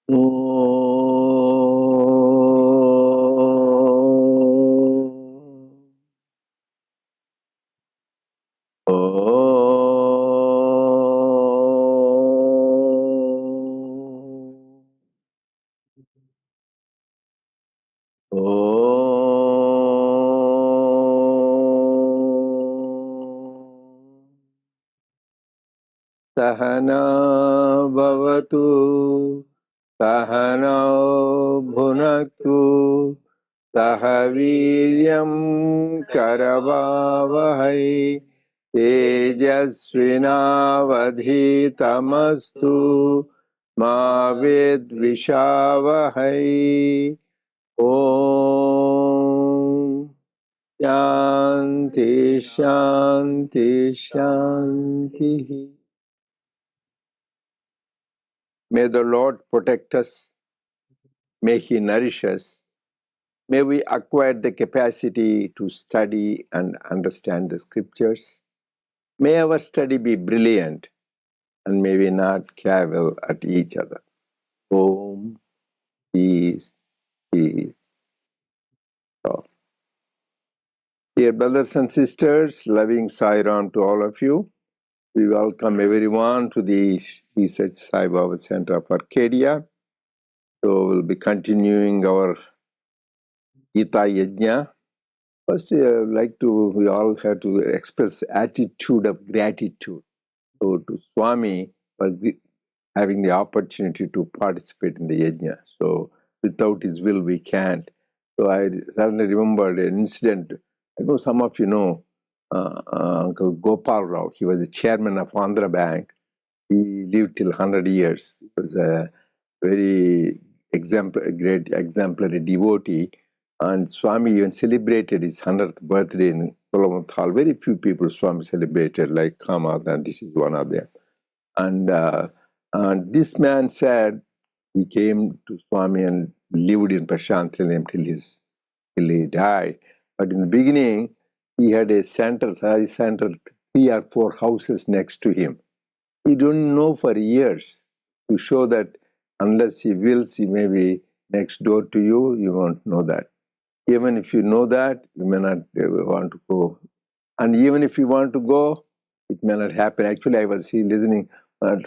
Sahana bhavatu Sahana bhunaktu Sahaviryam karavavahai Tejasvinavadhitamastu Ma vidvishavahai Om Shanti Shanti Shanti. May the Lord protect us. May He nourish us. May we acquire the capacity to study and understand the scriptures. May our study be brilliant and may we not cavil at each other. Om, peace, peace. So, dear brothers and sisters, loving Sai Ram to all of you. We welcome everyone to the Research Sai Baba Center of Arcadia. So we'll be continuing our Gita Yajna. First, we all have to express attitude of gratitude. So to Swami for having the opportunity to participate in the yajna. So without his will, we can't. So I suddenly remembered an incident. I know some of you know Uncle Gopal Rao. He was the chairman of Andhra Bank. He lived till 100 years. He was a very great exemplary devotee. And Swami even celebrated his 100th birthday in Solomon Hall. Very few people Swami celebrated, like Kamath, and this is one of them. And this man said he came to Swami and lived in Prashantilayam till he died. But in the beginning, he had a center, 3 or 4 houses next to him. He don't know for years to show that unless he wills, he may be next door to you, you won't know that. Even if you know that, you may not want to go. And even if you want to go, it may not happen. Actually, I was listening.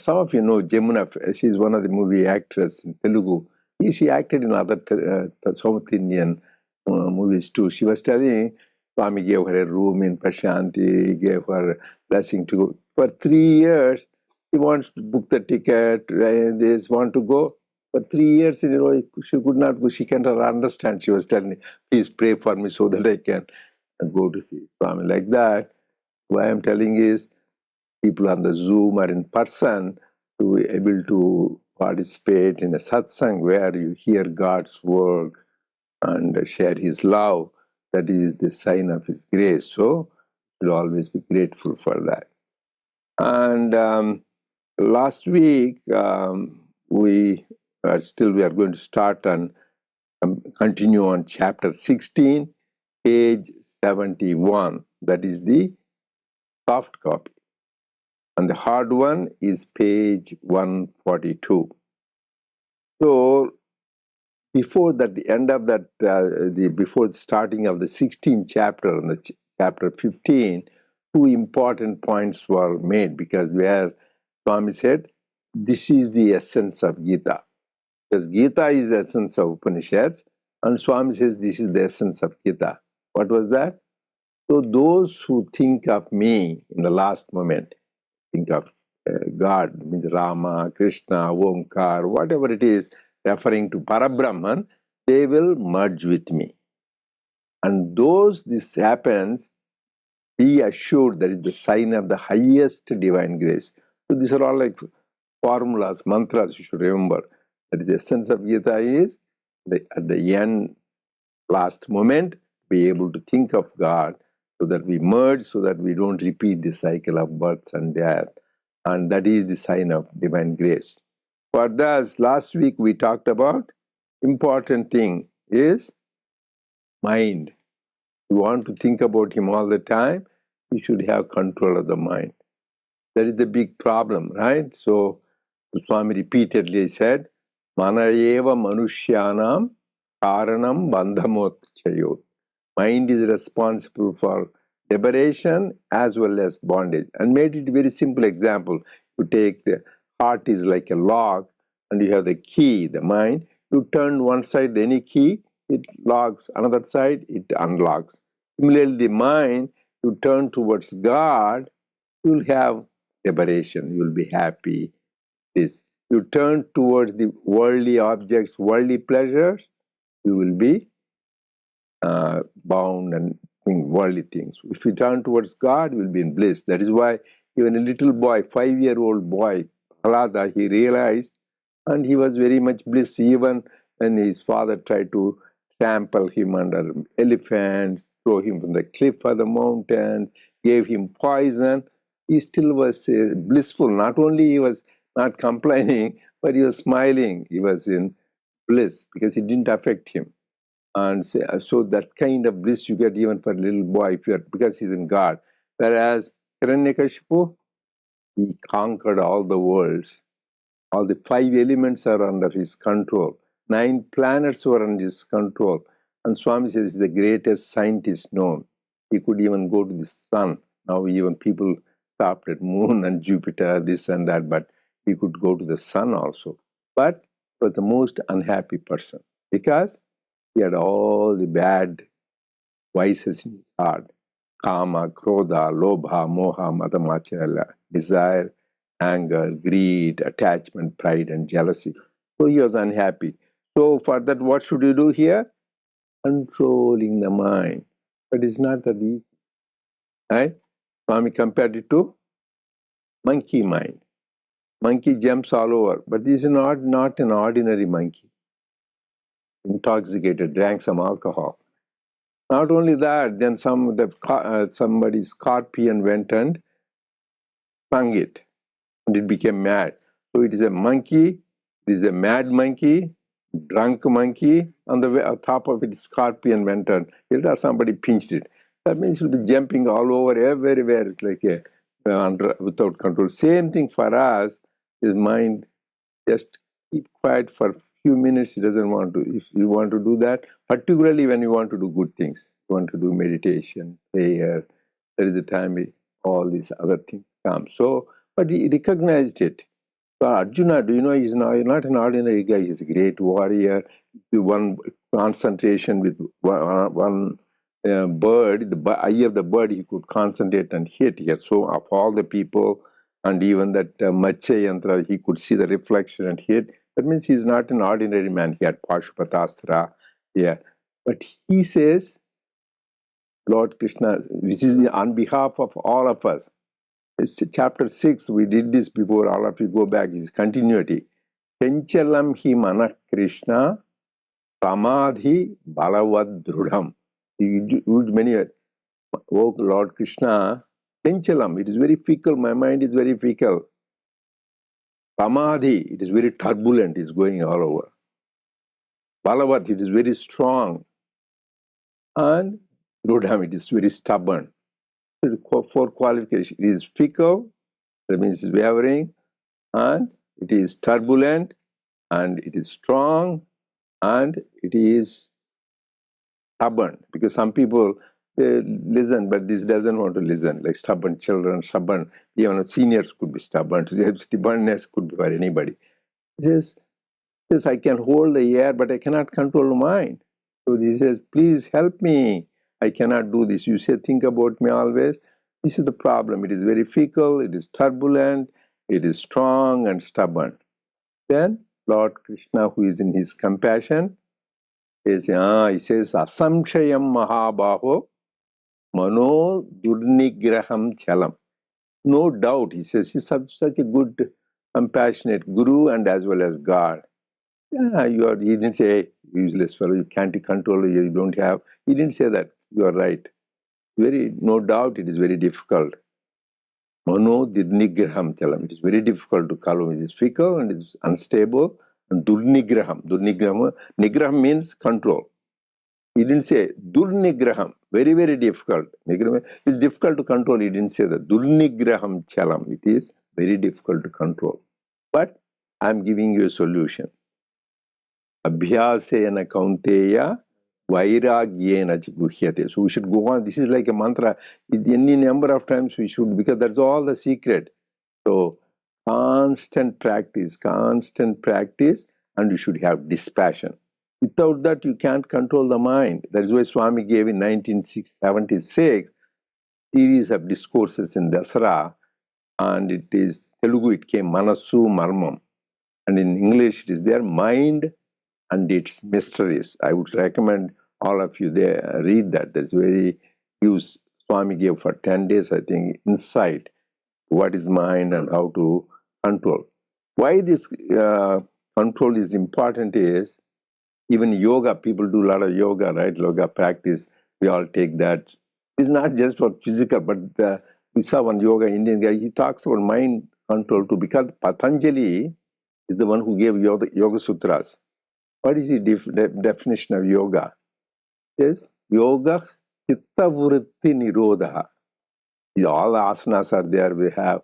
Some of you know Jamuna. She's one of the movie actors in Telugu. She acted in other South Indian movies too. She was telling Swami gave her a room in Prashanti, gave her blessing to go. For 3 years, she wants to book the ticket. They want to go. For 3 years, she could not go. She cannot understand. She was telling me, please pray for me so that I can go to see Swami. Like that, why I'm telling is people on the Zoom or in person to be able to participate in a satsang where you hear God's word and share His love. That is the sign of His grace. So we'll always be grateful for that. And last week we are going to start and continue on chapter 16, page 71. That is the soft copy. And the hard one is page 142. So before that, the end of that, before the starting of the 16th chapter and the chapter 15, 2 important points were made, because where Swami said, this is the essence of Gita. Because Gita is the essence of Upanishads, and Swami says this is the essence of Gita. What was that? So those who think of me in the last moment, think of God, means Rama, Krishna, Omkar, whatever it is, referring to Parabrahman, they will merge with me. And this happens, be assured that is the sign of the highest divine grace. So these are all like formulas, mantras you should remember. That is the essence of Gita is, at the end, last moment, be able to think of God so that we merge, so that we don't repeat the cycle of births and death. And that is the sign of divine grace. For this, last week we talked about important thing is mind. You want to think about Him all the time, you should have control of the mind. That is the big problem, right? So Swami repeatedly said, Mana eva manushyanam karanam bandhamotchayot. Mind is responsible for liberation as well as bondage. And made it very simple example. You take the heart is like a lock and you have the key, the mind. You turn one side, any key, it locks. Another side, it unlocks. Similarly, the mind, you turn towards God, you will have liberation. You will be happy. This. You turn towards the worldly objects, worldly pleasures, you will be bound and worldly things. If you turn towards God, you will be in bliss. That is why even a little boy, 5-year-old boy, Prahlada, he realized and he was very much bliss even when his father tried to trample him under elephants, throw him from the cliff or the mountain, gave him poison. He still was blissful. Not only he was not complaining, but he was smiling. He was in bliss because it didn't affect him. And so that kind of bliss you get even for a little boy if you are, because he's in God. Whereas Hiranyakashipu, he conquered all the worlds. All the 5 elements are under his control. 9 planets were under his control. And Swami says he's the greatest scientist known. He could even go to the sun. Now even people stopped at moon and Jupiter, this and that, but he could go to the sun also. But he was the most unhappy person because he had all the bad vices in his heart. Kama, Krodha, Lobha, Moha, Madamacharya, desire, anger, greed, attachment, pride, and jealousy. So he was unhappy. So for that, what should you do here? Controlling the mind. But it's not that easy. Right? Swami compared it to monkey mind. Monkey jumps all over. But this is not an ordinary monkey. Intoxicated, drank some alcohol. Not only that, then somebody's scorpion went and stung it, and it became mad. So it is a monkey, it is a mad monkey, drunk monkey, on the top of it, scorpion went and hit or somebody pinched it. That means it will be jumping all over everywhere. It's like without control. Same thing for us. His mind just keep quiet for few minutes. He doesn't want to. If you want to do that, particularly when you want to do good things, you want to do meditation, prayer, there is a time all these other things come. So, but he recognized it. So Arjuna, do you know, he's not an ordinary guy. He's a great warrior. The one concentration with one bird, the eye of the bird, he could concentrate and hit here. So of all the people, and even that Matsya Yantra, he could see the reflection and hit. That means he's not an ordinary man. He had Pashupatastra. Yeah. But he says, Lord Krishna, which is on behalf of all of us. It's chapter 6, we did this before, all of you go back, is continuity. Penchalam hi mana Krishna samadhi balavad drudham. You use many, oh Lord Krishna, penchalam, it is very fickle, my mind is very fickle. Samadhi, it is very turbulent, it's going all over. Balavad, it is very strong. And drudham, it is very stubborn. For qualification, it is fickle, that means it's wavering, and it is turbulent, and it is strong, and it is stubborn. Because some people, they listen, but this doesn't want to listen. Like stubborn children, stubborn, even seniors could be stubborn. Stubbornness could be for anybody. He says, yes, I can hold the air, but I cannot control the mind. So he says, please help me. I cannot do this. You say, think about me always. This is the problem. It is very fickle, it is turbulent, it is strong and stubborn. Then Lord Krishna, who is in his compassion, he says, Asamshayam Mahabaho Mano Durnigraham Chalam. No doubt, he says, he's such a good, compassionate Guru and as well as God. Yeah, he didn't say, hey, useless fellow, you can't control, you don't have. He didn't say that. You are right. No doubt it is very difficult. Mano Durnigraham Chalam. It is very difficult to calm. It is fickle and it is unstable. And Durnigraham. Nigraham means control. He didn't say Durnigraham. Very, very difficult. It's difficult to control. He didn't say that. Durnigraham Chalam. It is very difficult to control. But I'm giving you a solution. Abhyasena kaunteya vairagyena guhyate. So we should go on. This is like a mantra. Any number of times we should, because that's all the secret. So constant practice, and you should have dispassion. Without that, you can't control the mind. That is why Swami gave in 1976 series of discourses in Dasara, and it is Telugu. It came Manasu Marmam, and in English it is there, mind and its mysteries. I would recommend all of you there read that. That's very use Swami gave for 10 days, I think, insight what is mind and how to control. Why this control is important is, even yoga, people do a lot of yoga, right? Yoga practice, we all take that. It's not just for physical, but we saw one yoga Indian guy, he talks about mind control too, because Patanjali is the one who gave yoga sutras. What is the definition of yoga? Yes, yoga chitta vritti nirodha. All asanas are there. We have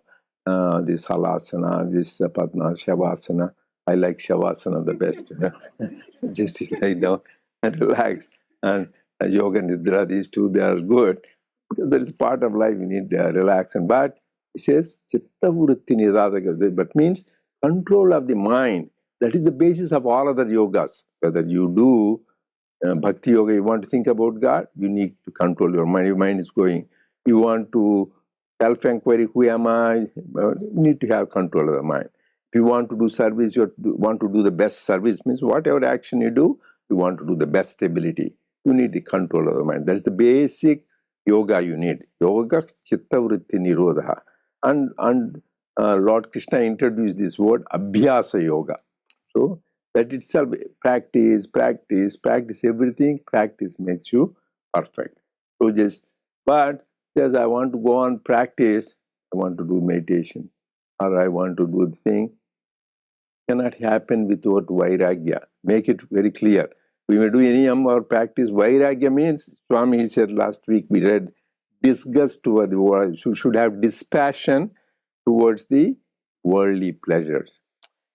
this halasana, this padma, shavasana. I like shavasana the best. Just lie down and relax. And yoga nidra, these two, they are good. Because that is part of life, you need relax. And but it says chitta vritti nirodha, but means control of the mind. That is the basis of all other yogas. Whether you do bhakti yoga, you want to think about God, you need to control your mind. Your mind is going. You want to self-inquiry, who am I? You need to have control of the mind. If you want to do service, you want to do the best service, means whatever action you do, you want to do the best ability. You need the control of the mind. That's the basic yoga you need. Yoga chitta vritti nirodha. And Lord Krishna introduced this word abhyasa yoga. So that itself, practice everything. Practice makes you perfect. So just, but says, I want to go on practice, I want to do meditation, or I want to do the thing, cannot happen without vairagya. Make it very clear. We may do any more practice. Vairagya means, Swami he said last week, we read, disgust toward the world. So should have dispassion towards the worldly pleasures.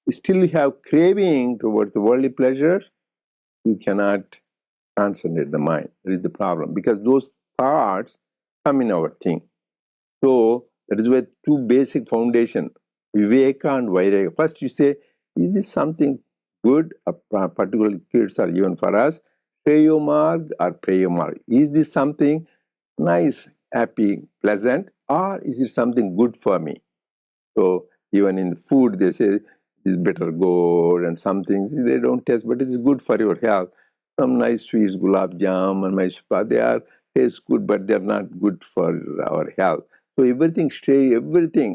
Still you have craving towards the worldly pleasures, you cannot concentrate the mind. That is the problem, because those thoughts come in our thing. So that is where two basic foundation, Viveka and Vairagya. First you say, is this something good, particularly kids or even for us, Preyomarg or Preyomarg? Is this something nice, happy, pleasant, or is it something good for me? So even in food, they say it's better gold, and some things they don't taste, but it's good for your health. Some nice sweets, gulab jam and maishpa, they are taste good, but they're not good for our health. So everything,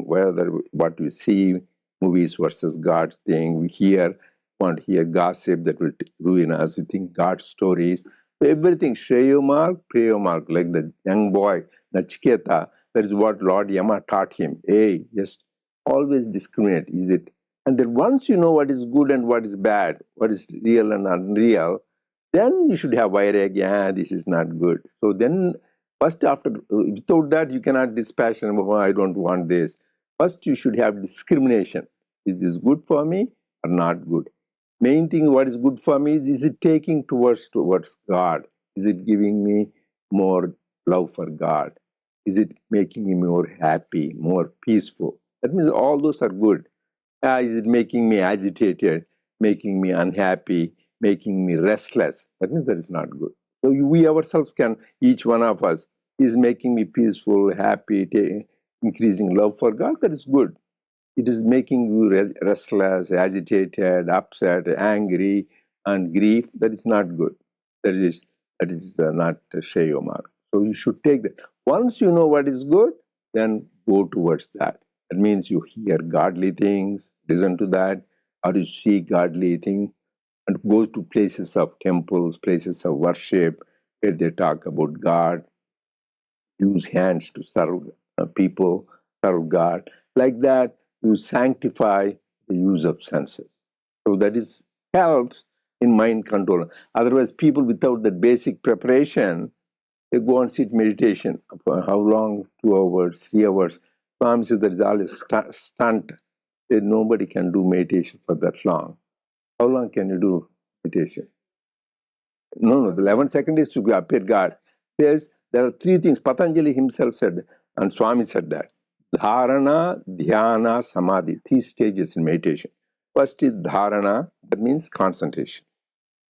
whether what we see, movies versus God's thing, we hear, want to hear gossip that will ruin us. We think God's stories. So everything, Shreyomark, Preyomark, like the young boy, Nachiketa, that is what Lord Yama taught him. Hey, just always discriminate. Is it? And then once you know what is good and what is bad, what is real and unreal, then you should have vairagya. This is not good. So then, first after, without that, you cannot dispassion. Oh, I don't want this. First, you should have discrimination. Is this good for me or not good? Main thing, what is good for me is it taking towards God? Is it giving me more love for God? Is it making me more happy, more peaceful? That means all those are good. Is it making me agitated, making me unhappy, making me restless? That means that is not good. So we ourselves can, each one of us, is making me peaceful, happy, increasing love for God. That is good. It is making you restless, agitated, upset, angry, and grief. That is not good. That is not Sheyomar. So you should take that. Once you know what is good, then go towards that. That means you hear godly things, listen to that, or you see godly things, and go to places of temples, places of worship, where they talk about God, use hands to serve people, serve God. Like that, you sanctify the use of senses. So that is helps in mind control. Otherwise, people without that basic preparation, they go and sit meditation. For how long? 2 hours, 3 hours. Swami says that is all a stunt. Nobody can do meditation for that long. How long can you do? meditation. No, the 11 seconds is to appear God. There are three things. Patanjali himself said, and Swami said that. Dharana, Dhyana, Samadhi. Three stages in meditation. First is Dharana, that means concentration.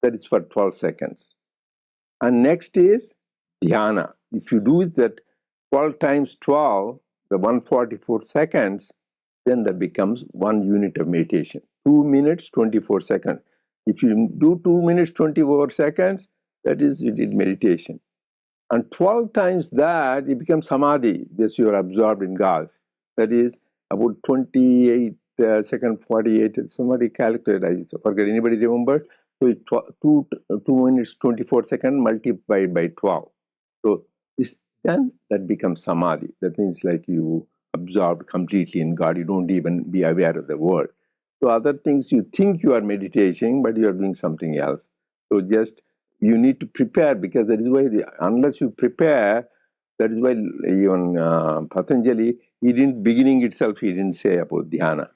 That is for 12 seconds. And next is Dhyana. If you do that 12 times 12, the 144 seconds, then that becomes 1 unit of meditation. 2 minutes, 24 seconds. If you do 2 minutes, 24 seconds, that is, you did meditation. And 12 times that, it becomes samadhi. This you are absorbed in God. That is about 28 second, 48. Somebody calculated. I forget. Anybody remember? So it's 2 minutes, 24 seconds multiplied by 12. So then that becomes samadhi. That means like you absorbed completely in God. You don't even be aware of the world. So other things you think you are meditating, but you are doing something else. So just you need to prepare, because that is why unless you prepare, that is why even Patanjali, he didn't, beginning itself, he didn't say about dhyana.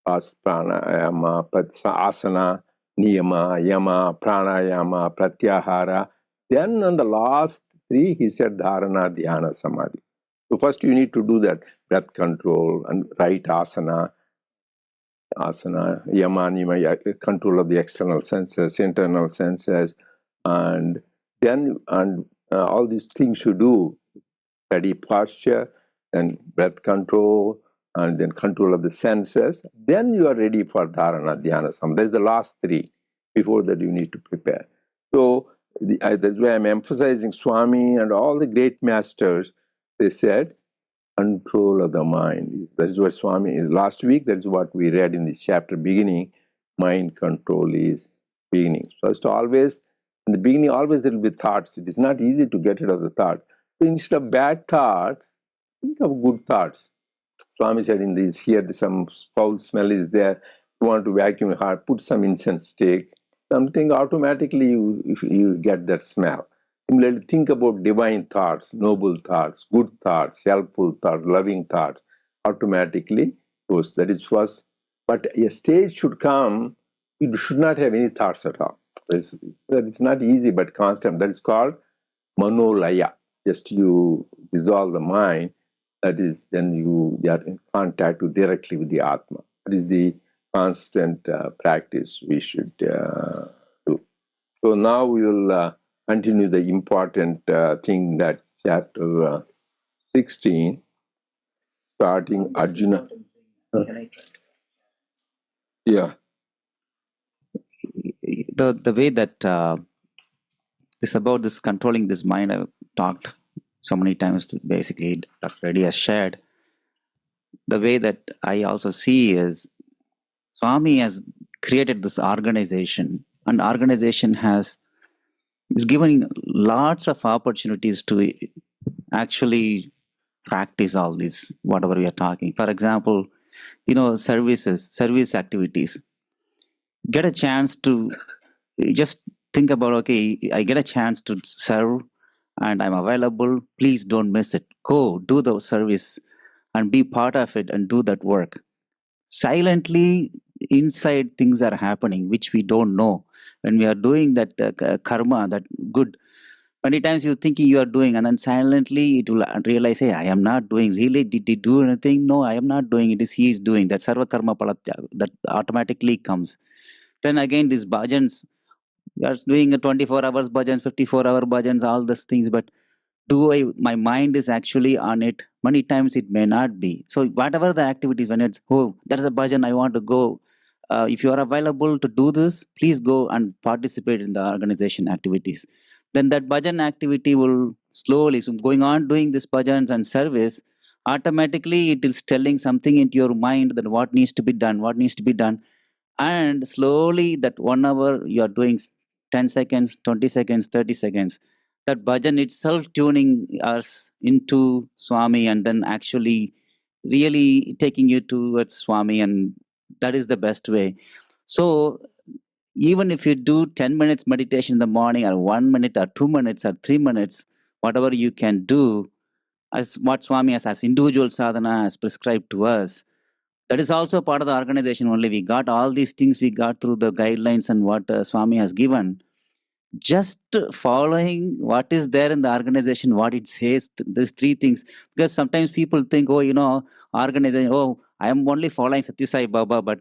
Pranayama, asana, niyama, yama, pranayama, pratyahara. Then on the last three, he said dharana, dhyana, samadhi. So first you need to do that breath control and right asana, yama, niyama, control of the external senses, internal senses, and then all these things you do, steady posture, then breath control, and then control of the senses, then you are ready for dharana, dhyana, samadhi. That's the last three. Before that, you need to prepare. So that's why I'm emphasizing Swami and all the great masters. They said control of the mind. That is what Swami is. Last week, that is what we read in this chapter beginning. Mind control is beginning. First, always in the beginning, always there will be thoughts. It is not easy to get rid of the thought. So instead of bad thoughts, think of good thoughts. Swami said in this, here some foul smell is there. You want to vacuum your heart, put some incense stick, something automatically you get that smell. Similarly, think about divine thoughts, noble thoughts, good thoughts, helpful thoughts, loving thoughts. Automatically goes. That is first. But a stage should come, you should not have any thoughts at all. It's not easy, but constant. That is called manolaya. Just you dissolve the mind, that is, then you are in contact directly with the Atma. That is the constant practice we should do. So now we will continue the important thing, that chapter 16, starting Arjuna. Yeah. The way that this about this controlling this mind, I've talked so many times. Basically, Dr. Reddy has shared. The way that I also see is Swami has created this organization, and organization is giving lots of opportunities to actually practice all this, whatever we are talking. For example, service activities. Get a chance to just think about, okay, I get a chance to serve and I'm available. Please don't miss it. Go do the service and be part of it and do that work. Silently, inside things are happening which we don't know. When we are doing that karma, that good, many times you're thinking you are doing, and then silently it will realize, hey, I am not doing. Really, did he do anything? No, I am not doing. It is he is doing. That sarva karma palatya, that automatically comes. Then again, these bhajans, you are doing a 24 hours bhajans, 54-hour bhajans, all these things, but my mind is actually on it? Many times it may not be. So whatever the activities, when it's, oh, there's a bhajan, I want to go. If you are available to do this, please go and participate in the organization activities. Then that bhajan activity will slowly, so going on doing this bhajans and service, automatically it is telling something into your mind that what needs to be done, what needs to be done. And slowly that 1 hour you are doing 10 seconds, 20 seconds, 30 seconds, that bhajan itself tuning us into Swami, and then actually really taking you towards Swami, and that is the best way. So even if you do 10 minutes meditation in the morning, or 1 minute or 2 minutes or 3 minutes, whatever you can do, as what Swami has as individual sadhana has prescribed to us, That is also part of the organization only. We got all these things we got through the guidelines and what Swami has given. Just following what is there in the organization, what it says, these three things. Because sometimes people think, oh, organization, oh, I am only following Sathya Sai Baba, but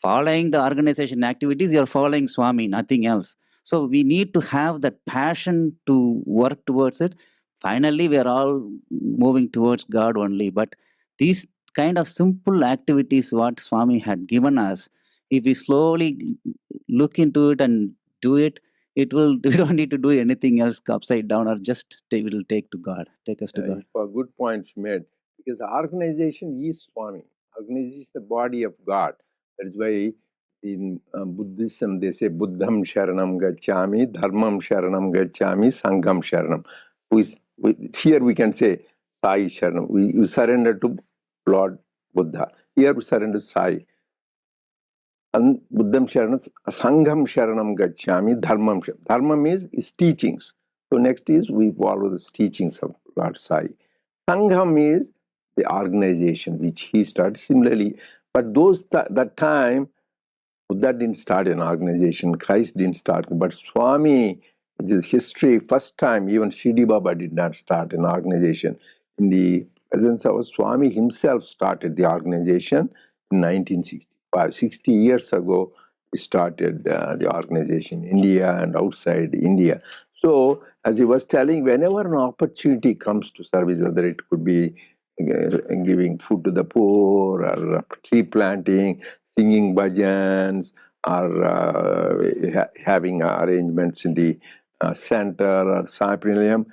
following the organization activities, you're following Swami, nothing else. So we need to have that passion to work towards it. Finally, we are all moving towards God only. But these kind of simple activities, what Swami had given us, if we slowly look into it and do it, it will we don't need to do anything else upside down, or just will take us to God. For good points made, because the organization is Swami. Organization is the body of God. That is why in Buddhism they say Buddham Sharanam Gacchami, Dharmam Sharanam Gacchami, Sangham Sharanam. Here we can say Sai Sharanam. We surrender to Lord Buddha. Here we surrender to Sai. And Buddham Sharanam, Sangham Sharanam Gacchami, Dharmam Sharanam. Dharmam is teachings. So next is we follow the teachings of Lord Sai. Sangham is the organization which he started. Similarly, but that time, Buddha didn't start an organization, Christ didn't start, but Swami, the history, first time, even Shirdi Baba did not start an organization. In the presence of Swami himself started the organization in 1965. 60 years ago, he started the organization in India and outside India. So, as he was telling, whenever an opportunity comes to service, whether it could be giving food to the poor or tree planting, singing bhajans, or having arrangements in the center or Saiprinayam,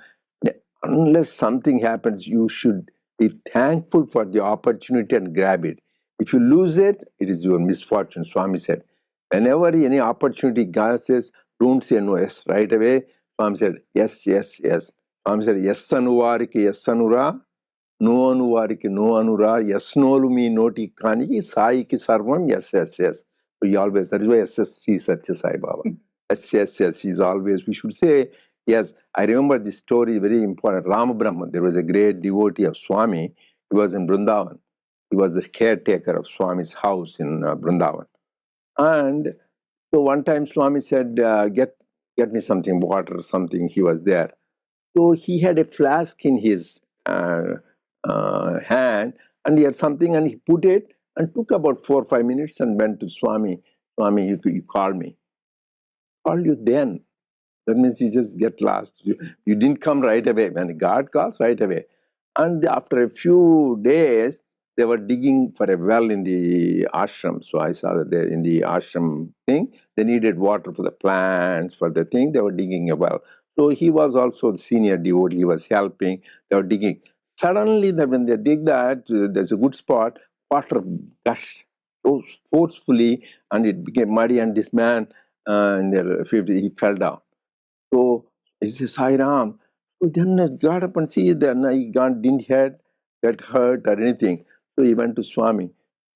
unless something happens, you should be thankful for the opportunity and grab it. If you lose it, it is your misfortune, Swami said. Whenever any opportunity God says, don't say no, yes, right away. Swami said, yes, yes, yes. Swami said, yes, anuvariki, yes, anura. No anuvariki, no anura. Yes, nolu me noti kani. Sai ki sarvam, yes, yes, yes. So he always, that is why SSC Sathya Sai Baba. Yes, yes, yes. He's always, we should say, yes. I remember this story, very important. Rama Brahman, there was a great devotee of Swami. He was in Vrindavan. He was the caretaker of Swami's house in Vrindavan. And so one time Swami said, get me something, water or something. He was there. So he had a flask in his hand, and he had something, and he put it and took about 4 or 5 minutes and went to Swami. Swami, you called me. Called you then. That means you just get lost. You didn't come right away. When God calls, right away. And after a few days, they were digging for a well in the ashram. So I saw that in the ashram thing, they needed water for the plants, for the thing, they were digging a well. So he was also the senior devotee, he was helping, they were digging. Suddenly, when they dig that, there's a good spot, water gushed so forcefully, and it became muddy, and this man in their 50, he fell down. So he says, Sai Ram. So then he got up and see, then he didn't get hurt or anything. So he went to Swami.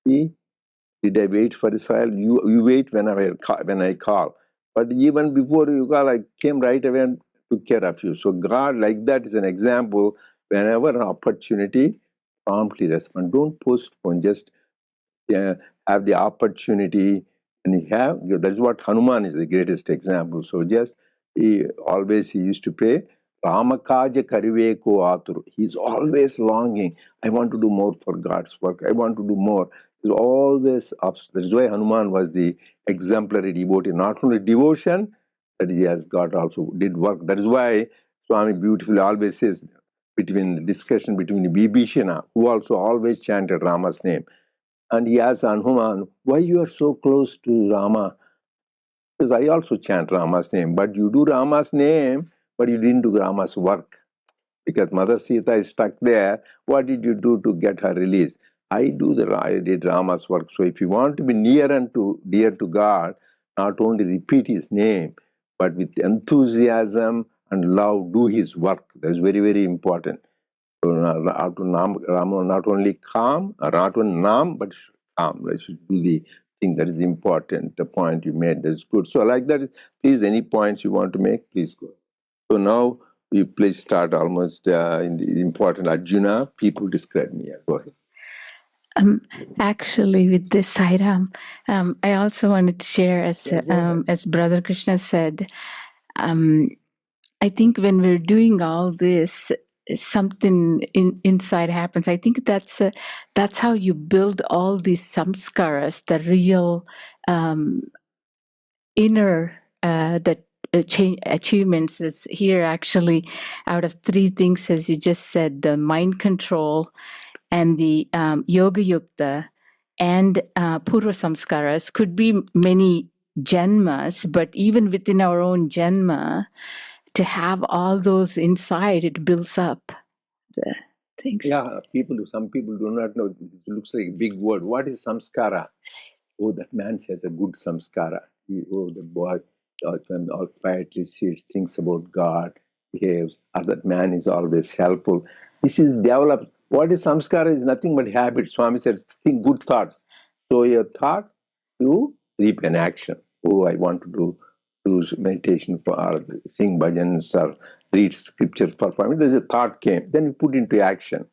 See, did I wait for a while? You wait when I call. But even before you call, I came right away and took care of you. So God, like that, is an example. Whenever an opportunity, promptly respond. Don't postpone. Just have the opportunity, and you have. That's what Hanuman is the greatest example. So just he used to pray, Ramakaja Kariveko Aturu. He's always longing. I want to do more for God's work. I want to do more. He's always up. That's why Hanuman was the exemplary devotee. Not only devotion, but he has got also did work. That is why Swami beautifully always says, between the discussion between Vibhishana, who also always chanted Rama's name, and he asked Hanuman, why you are so close to Rama? Because I also chant Rama's name, but you do Rama's name, but you didn't do Rama's work. Because Mother Sita is stuck there. What did you do to get her released? I did Rama's work. So if you want to be near and dear to God, not only repeat his name, but with enthusiasm and love, do his work. That's very, very important. So Rama not only calm, not only Nam, but calm. I should do the thing that is important. The point you made, that's good. So like that, please, any points you want to make, please go. So now we please start almost in the important Arjuna. People describe me. Go ahead. Actually, with this Sairam, I also wanted to share, as Brother Krishna said, I think when we're doing all this, something inside happens. I think that's how you build all these samskaras, the real inner that achievements is here actually out of three things, as you just said, the mind control and the yoga yukta and purva samskaras could be many janmas, but even within our own janma, to have all those inside, it builds up the things. Yeah, some people do not know. It looks like a big word. What is samskara? Oh, that man says a good samskara. The boy all quietly sits, thinks about God, behaves. Or that man is always helpful. This is developed. What is samskara is nothing but habit. Swami says, think good thoughts. So your thought, you reap an action. Oh, I want to do meditation for or sing bhajans or read scriptures for 5 minutes. There's a thought came. Then you put into action.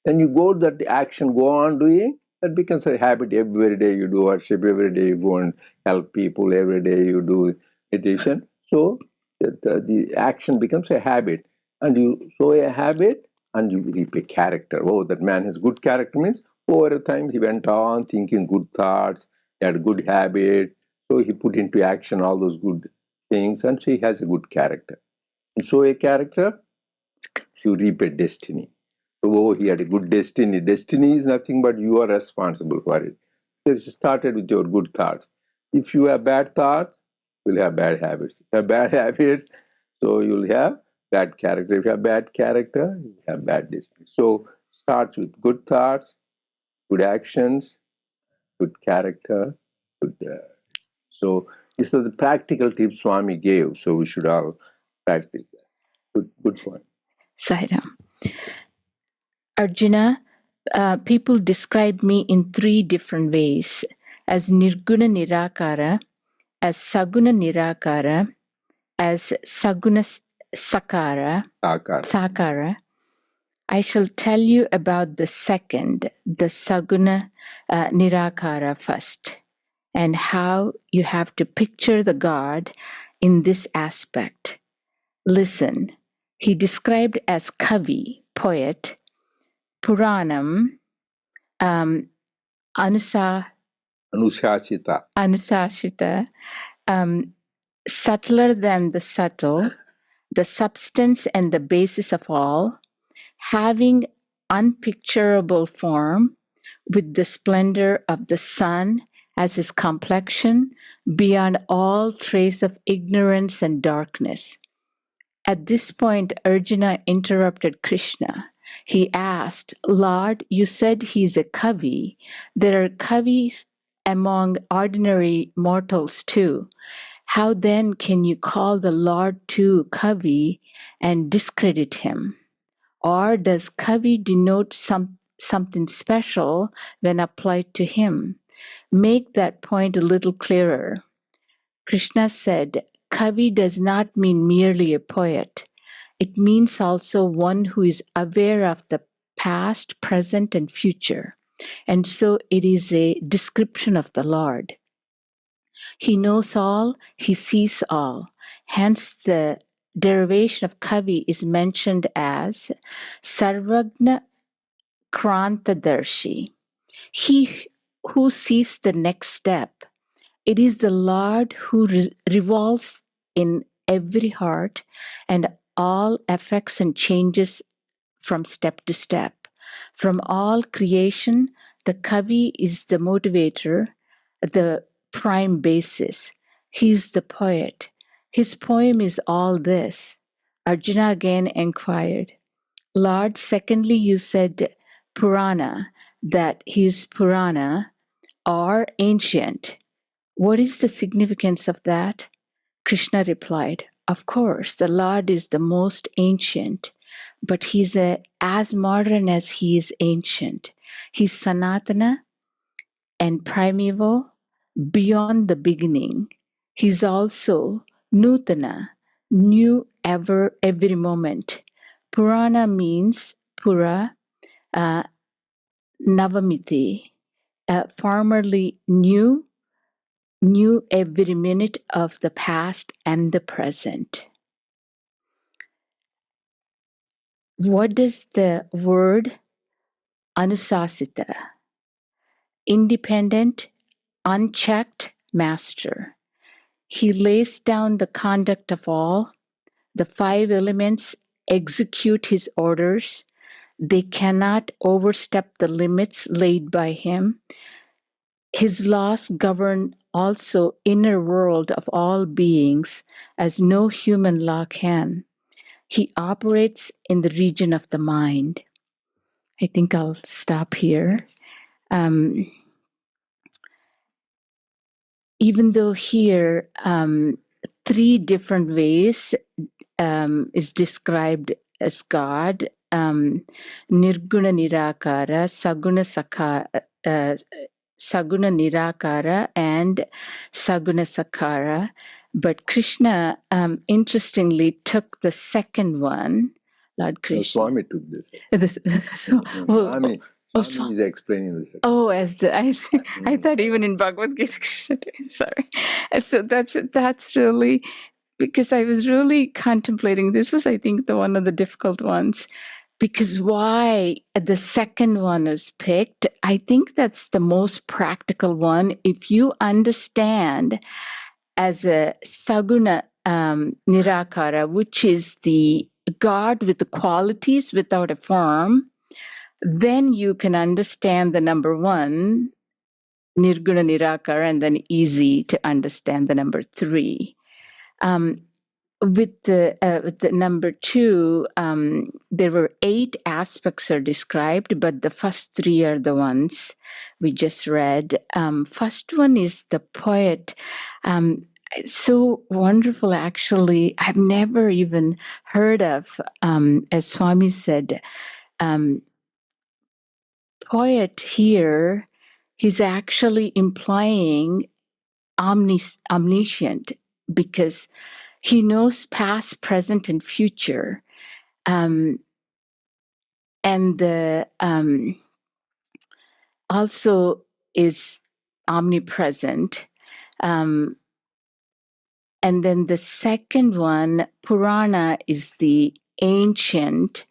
Then you go that action, go on doing. That becomes a habit. Every day you do worship, every day you go and help people, every day you do meditation. So the action becomes a habit. And you sow a habit and you reap a character. Oh, that man has good character means over time he went on thinking good thoughts, he had good habit. So he put into action all those good things and so he has a good character. And so a character, you reap a destiny. Oh, he had a good destiny. Destiny is nothing but you are responsible for it. It started with your good thoughts. If you have bad thoughts, you'll have bad habits. If you have bad habits, so you'll have bad character. If you have bad character, you have bad destiny. So starts with good thoughts, good actions, good character, good. So these are the practical tips Swami gave. So we should all practice that. Good point. Sairam. Arjuna, people describe me in three different ways: as Nirguna Niraakara, as Saguna Niraakara, as Saguna Sakara. I shall tell you about the second, the Saguna Niraakara first, and how you have to picture the God in this aspect. Listen, he described as Kavi, poet, Puranam, Anusashita, subtler than the subtle, the substance and the basis of all, having unpicturable form, with the splendor of the sun as his complexion, beyond all trace of ignorance and darkness. At this point, Arjuna interrupted Krishna. He asked, Lord, you said he's a Kavi. There are Kavis among ordinary mortals too. How then can you call the Lord too Kavi and discredit him? Or does Kavi denote something special when applied to him? Make that point a little clearer. Krishna said, Kavi does not mean merely a poet. It means also one who is aware of the past, present, and future. And so it is a description of the Lord. He knows all, he sees all. Hence, the derivation of Kavi is mentioned as Sarvagna Krantadarshi. He who sees the next step. It is the Lord who revolves in every heart and all affects and changes from step to step. From all creation, the Kavi is the motivator, the prime basis. He is the poet. His poem is all this. Arjuna again inquired, Lord, secondly, you said Purana, that he is Purana or ancient. What is the significance of that? Krishna replied, Of course, the Lord is the most ancient, but he's as modern as he is ancient. He's Sanatana and primeval, beyond the beginning. He's also Nutana, new every moment. Purana means Pura, Navamiti, formerly knew every minute of the past and the present. What does the word anusasita, independent, unchecked master? He lays down the conduct of all. The 5 elements execute his orders. They cannot overstep the limits laid by him. His laws govern also inner world of all beings as no human law can. He operates in the region of the mind. I think I'll stop here. Even though here 3 different ways is described as God, Nirguna Niraakara, Saguna Niraakara, and Saguna Sakara. But Krishna, interestingly, took the second one, Lord Krishna. Swami took this. Swami is explaining this. As I thought even in Bhagavad Gita, Krishna did. Sorry. So that's really, because I was really contemplating. This was, I think, one of the difficult ones. Because why the second one is picked, I think that's the most practical one. If you understand as a Saguna Niraakara, which is the God with the qualities without a form, then you can understand the number 1, Nirguna Niraakara, and then easy to understand the number 3. With the number 2, there were 8 aspects are described, but the first 3 are the ones we just read. First one is the poet. So wonderful, actually. I've never even heard of, as Swami said, poet here, he's actually implying omniscient, because he knows past, present, and future. And the also is omnipresent. And then the second one, Purana, is the ancient,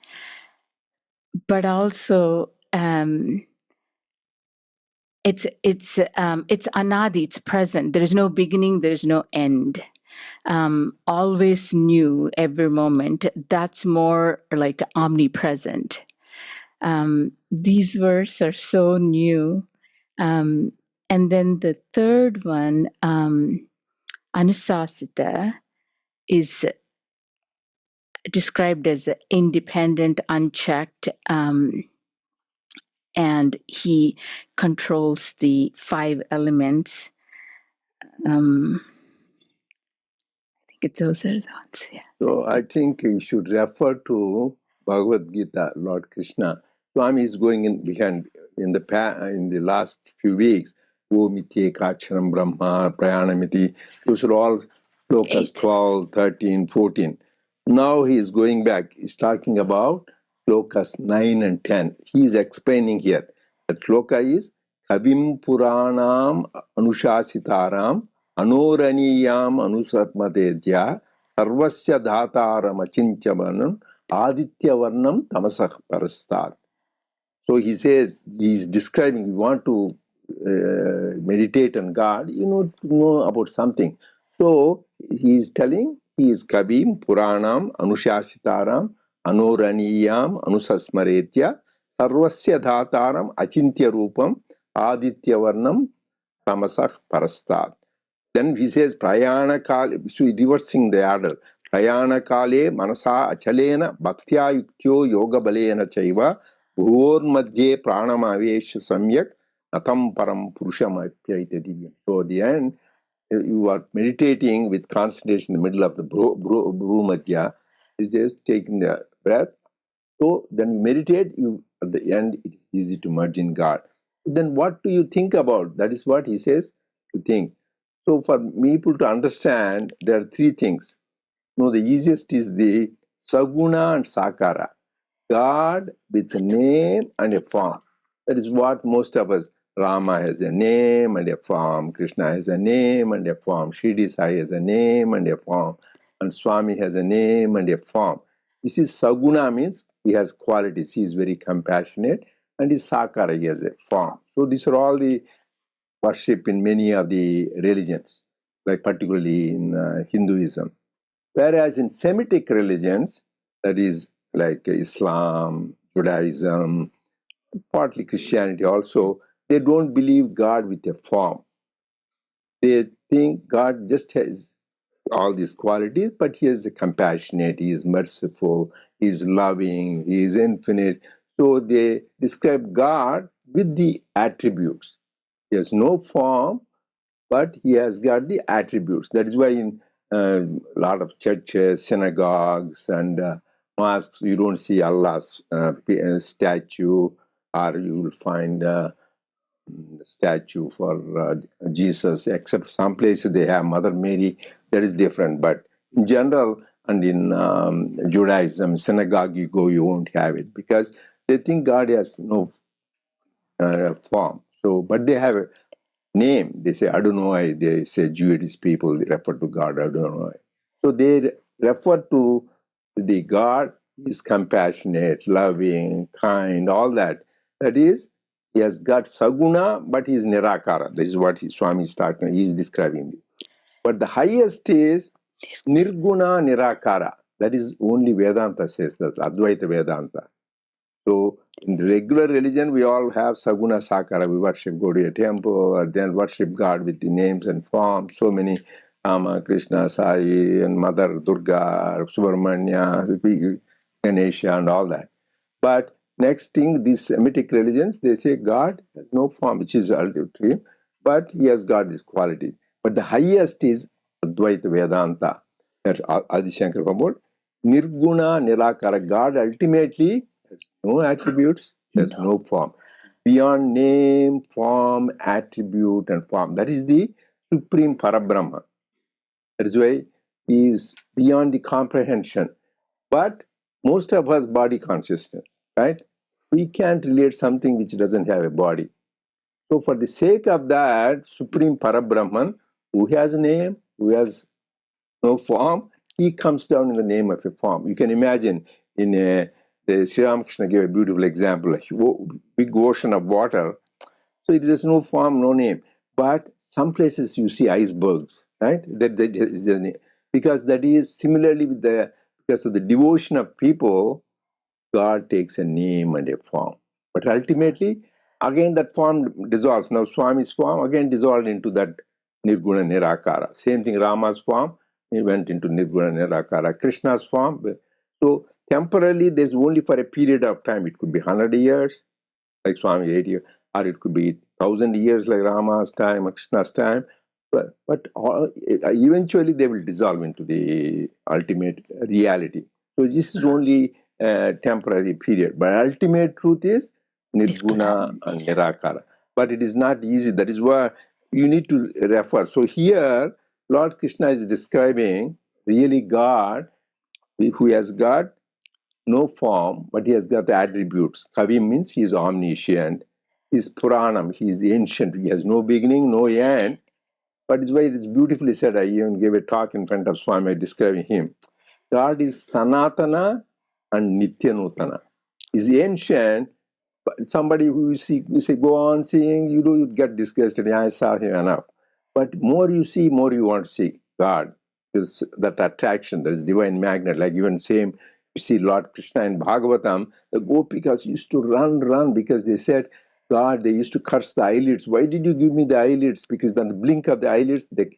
but also it's anadi, it's present. There is no beginning, there is no end. Always new, every moment. That's more like omnipresent. These verses are so new. And then the third one, Anusasita, is described as independent, unchecked, and he controls the 5 elements. I think those are the ones, yeah. So I think you should refer to Bhagavad Gita, Lord Krishna. Swami is going in behind in the last few weeks. Omiti, Kacharam Brahma, Prayanamiti. Those are all slokas 12, 13, 14. Now he is going back. He's talking about slokas 9 and 10. He is explaining here. The sloka is Kavim Puranam Anushasitaram Anoraniyam Anusatmadedya Sarvasya Dhataram Achinchavanam Aditya Varnam Tamasah Parastat. So he says, he's describing, you want to meditate on God, you know about something. So he is telling, he is Kavim, Puranam, Anushasitaram, Anoraniyam, Anusasmaretya, Sarvasya Dhataram, Achintya Rupam, Aditya Varnam, Tamasah Parastat. Then he says, Prayana Kale, so reversing the order. Prayana Kale, Manasa Achalena, Bhaktya Yuktyo Yoga Balena Chaiva, Bhur Madhye Pranamavesh Samyak, Natam Param Purusham Apyaita Divyam. So at the end, you are meditating with concentration in the middle of the Bhru Madhya. You just taking the breath. So then you meditate, at the end, it's easy to merge in God. Then what do you think about? That is what he says to think. So for people to understand, there are 3 things. The easiest is the Saguna and Sakara. God with a name and a form. That is what most of us, Rama has a name and a form, Krishna has a name and a form, Shirdi Sai has a name and a form, and Swami has a name and a form. This is Saguna, means he has qualities. He is very compassionate, and his Sakara, he has a form. So these are all the worship in many of the religions, like particularly in Hinduism. Whereas in Semitic religions, that is like Islam, Judaism, partly Christianity also, they don't believe God with a form. They think God just has all these qualities, but he is compassionate, he is merciful, he is loving, he is infinite. So they describe God with the attributes. He has no form, but he has got the attributes. That is why in a lot of churches, synagogues, and mosques, you don't see Allah's statue, or you will find statue for Jesus, except some places they have Mother Mary. That is different. But in general, and in Judaism, synagogue you go, you won't have it, because they think God has no form. So, but they have a name. They say Adonai. They say Jewish people, they refer to God Adonai. So they refer to the God is compassionate, loving, kind, all that. That is, he has got Saguna, but he is Niraakara. This is what Swami is talking. He is describing. But the highest is Nirguna Niraakara. That is only Vedanta says that, Advaita Vedanta. So in the regular religion, we all have Saguna Sakara. We worship, go to a temple, or then worship God with the names and forms. So many Rama, Krishna, Sai, and Mother Durga, Subramanya, Ganesha, and all that. But next thing, these Semitic religions, they say God has no form, which is ultimately, but he has got these qualities. But the highest is Advaita Vedanta. That's Adi Shankar Prabhu. Nirguna Nirakara. God ultimately has no attributes, has no form. Beyond name, form, attribute, and form. That is the supreme Parabrahma. That is why he is beyond the comprehension. But most of us body consciousness, right? We can't relate something which doesn't have a body. So for the sake of that supreme Parabrahman, who has a name, who has no form, he comes down in the name of a form. You can imagine the Sri Ramakrishna gave a beautiful example, a big ocean of water. So it has no form, no name. But some places you see icebergs, right? That is the name. Because that is similarly with because of the devotion of people, God takes a name and a form. But ultimately, again that form dissolves. Now Swami's form again dissolved into that Nirguna Nirakara. Same thing, Rama's form, he went into Nirguna Nirakara. Krishna's form. So temporarily, there's only for a period of time. It could be 100 years, like Swami 80 years, or it could be 1,000 years like Rama's time, Krishna's time. But eventually they will dissolve into the ultimate reality. So this is only a temporary period. But ultimate truth is Nirguna and Nirakara. But it is not easy. That is why you need to refer. So here, Lord Krishna is describing really God, who has got no form, but he has got the attributes. Kavi means he is omniscient. He is Puranam, he is ancient. He has no beginning, no end. But it's why it is beautifully said. I even gave a talk in front of Swami describing him. God is Sanatana and Nityanutana. He's ancient, but somebody who you say, go on seeing, you get disgusted. Yeah, I saw him enough. But more you see, more you want to see God. Is that attraction, that is divine magnet. Like even same, you see Lord Krishna in Bhagavatam, the Gopikas used to run because they said, God, they used to curse the eyelids. Why did you give me the eyelids? Because then the blink of the eyelids, they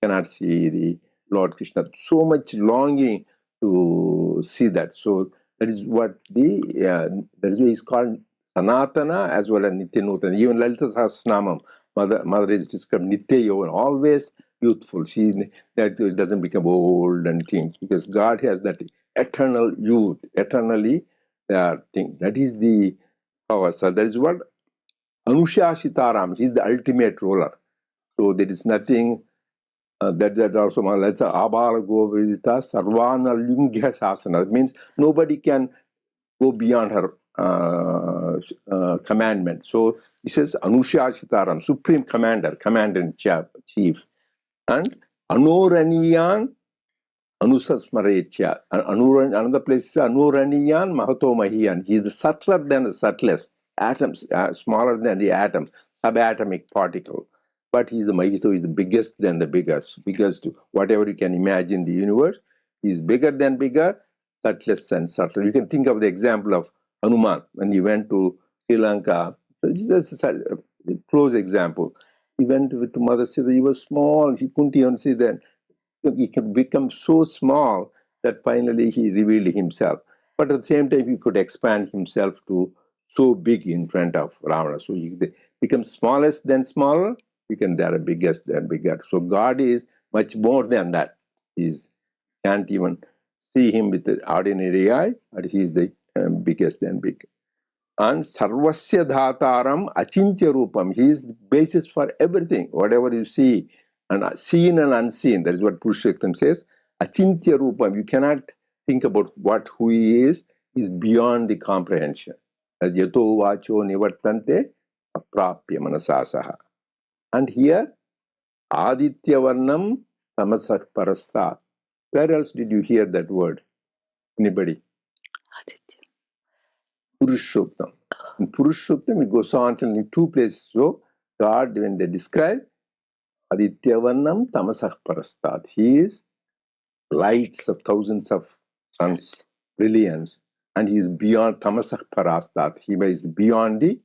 cannot see the Lord Krishna. So much longing to see that. So that is what that is why he's called Sanatana as well as Nityanutana. Even Lalita Sahasranamam, mother is described Nitya Yavan, always youthful. That doesn't become old and things, because God has that eternal youth, eternally thing. That is the power. So that is what Anushashitaram, he is the ultimate ruler. So there is nothing that also let's say Abhala Govidita Sarvana Lingya Sasana. It means nobody can go beyond her commandment. So he says Anushashitaram, supreme commander-in-chief, and Anoraniyan Anusasmarecha. Another place is Anuraniyan Mahato Mahiyan. He is subtler than the subtlest. Atoms, smaller than the atom, subatomic particle. But he is the Mahito, is the biggest than the biggest. Biggest, whatever you can imagine the universe. He is bigger than bigger, subtlest and subtler. You can think of the example of Hanuman when he went to Sri Lanka. This is a close example. He went to Mother Sita. He was small. He couldn't even see that. He can become so small that finally he revealed himself. But at the same time, he could expand himself to so big in front of Ravana. So he become smallest than smaller, they are biggest than bigger. So God is much more than that. He can't even see him with the ordinary eye, but he is the biggest than big. And Sarvasya Dhataram Achintya Rupam. He is the basis for everything, whatever you see, and seen and unseen. That is what Purushottam says. Achintya Rupam. You cannot think about who he is beyond the comprehension. Yato Vacho Nivartante Aprapya Manasasaha. And here, Aditya Varnam Tamasah Parastat. Where else did you hear that word? Anybody? Purushottam. In Purushottam, it goes on in two places. So, God, when they describe Aditya Varnam Tamasah Parastat, he is lights of thousands of suns, brilliance, and he is beyond Tamasah Parastat. He is beyond the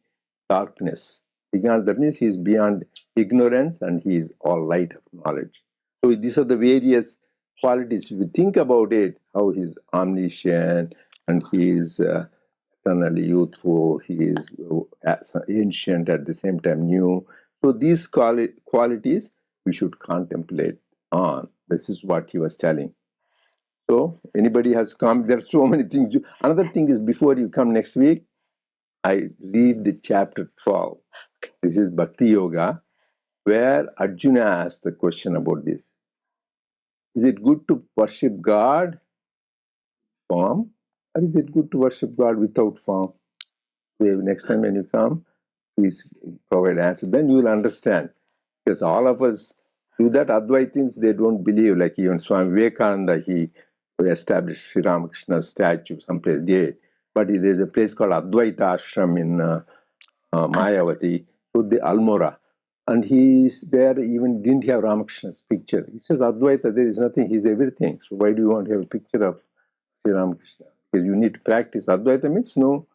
darkness. That means he is beyond ignorance and he is all light of knowledge. So these are the various qualities. If you think about it, how he is omniscient and he is eternally youthful, he is ancient at the same time new. So these qualities we should contemplate on. This is what he was telling. So anybody has come, there are so many things. Another thing is, before you come next week, I read the chapter 12. This is Bhakti Yoga, where Arjuna asked the question about this. Is it good to worship God form, or is it good to worship God without form? So next time when you come, please provide answer. Then you will understand. Because all of us do that. Advaitins, they don't believe. Like even Swami Vivekananda, he established Sri Ramakrishna's statue someplace there. But there's a place called Advaita Ashram in Mayavati, so the Almora. And he's there, even didn't have Ramakrishna's picture. He says, Advaita, there is nothing, he's everything. So why do you want to have a picture of Sri Ramakrishna? Because you need to practice. Advaita means no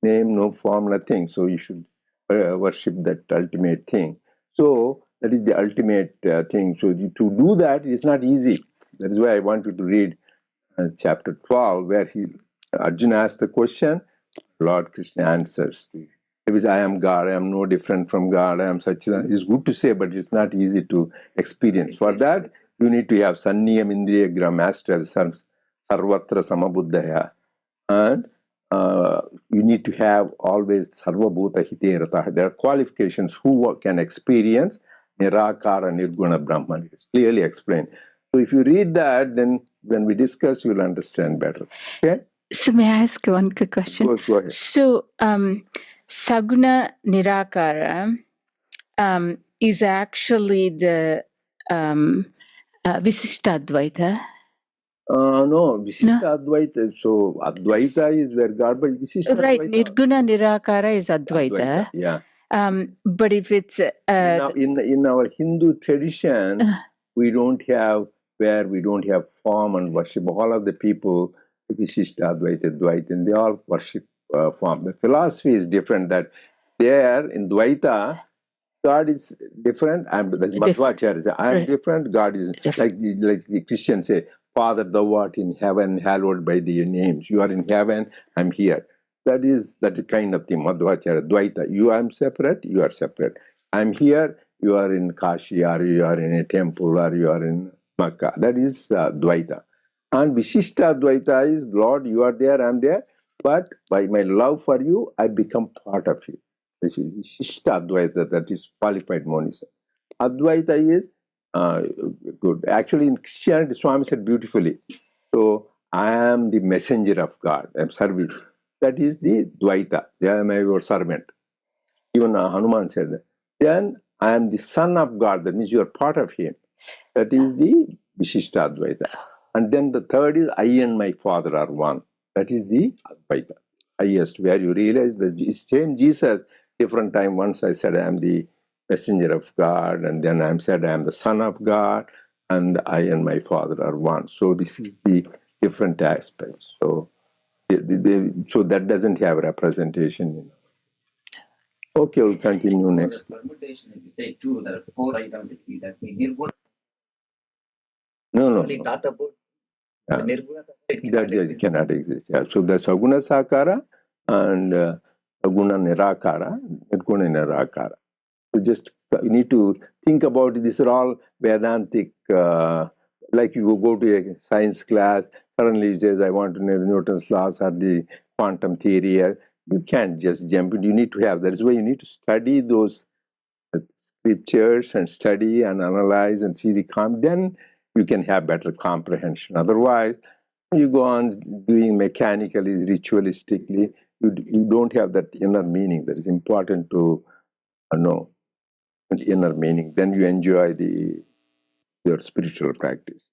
name, no form, nothing. So you should worship that ultimate thing. So that is the ultimate thing. So to do that, it's not easy. That is why I want you to read chapter 12, where Arjuna asks the question, Lord Krishna answers. Because I am God, I am no different from God, I am Satchidananda. It's good to say, but it's not easy to experience. For that, you need to have Sanniyam Indriyagram, master, Sarvatra Samabuddhaya. And you need to have always Sarvabhuta Hiterata. There are qualifications who can experience Niraakaara Nirguna Brahman. It's clearly explained. So if you read that, then when we discuss, you'll understand better. Okay? So may I ask one quick question? Go ahead. So Saguna Niraakara is actually the Visishtadvaita. No, Visishta Advaita. So Advaita is where God, but Visishta Right, Advaita. Nirguna Nirakara is Advaita. Yeah. But if it's in our Hindu tradition, we don't have form and worship. All of the people, Visishta Advaita, Dvaita, and they all worship form. The philosophy is different. That there in Dvaita, God is different. That's Madhvacharya. I am different. God is like the Christians say, Father, thou art in heaven, hallowed by thy names. You are in heaven, I'm here. That is kind of thing, Madhvacharya, Dvaita. You are separate, you are separate. I'm here, you are in Kashi, or you are in a temple, or you are in Makkah. That is Dvaita. And Vishishta Dvaita is, Lord, you are there, I'm there. But by my love for you, I become part of you. This is Vishishta Advaita, that is qualified monism. Advaita is good. Actually, in Christianity, Swami said beautifully, so I am the messenger of God, I am service. that is the Dvaita. They are your servant. Even Hanuman said that. Then I am the son of God. That means you are part of him. That is the Vishishtadvaita. And then the third is I and my Father are one. That is the Advaita. Highest, where you realize the same Jesus, different time. Once I said I am the messenger of God, and then I said I am the son of God, and I and my Father are one. So this is the different aspects. So, so that doesn't have representation. Okay, we'll continue next. Permutation, if you say two, there are four items that we Nirguna. No. Only talked about Yeah. the Nirguna. That cannot exist. Yeah. So the Saguna Sakara and Saguna Niraakara, Nirguna Niraakara. So just you need to think about it. These are all Vedantic. Like you go to a science class, suddenly you says, I want to know Newton's laws or the quantum theory. You can't just jump in. You need to have. That is why you need to study those scriptures and study and analyze and see the then you can have better comprehension. Otherwise, you go on doing mechanically, ritualistically, you don't have that inner meaning that is important to know, an inner meaning. Then you enjoy your spiritual practice.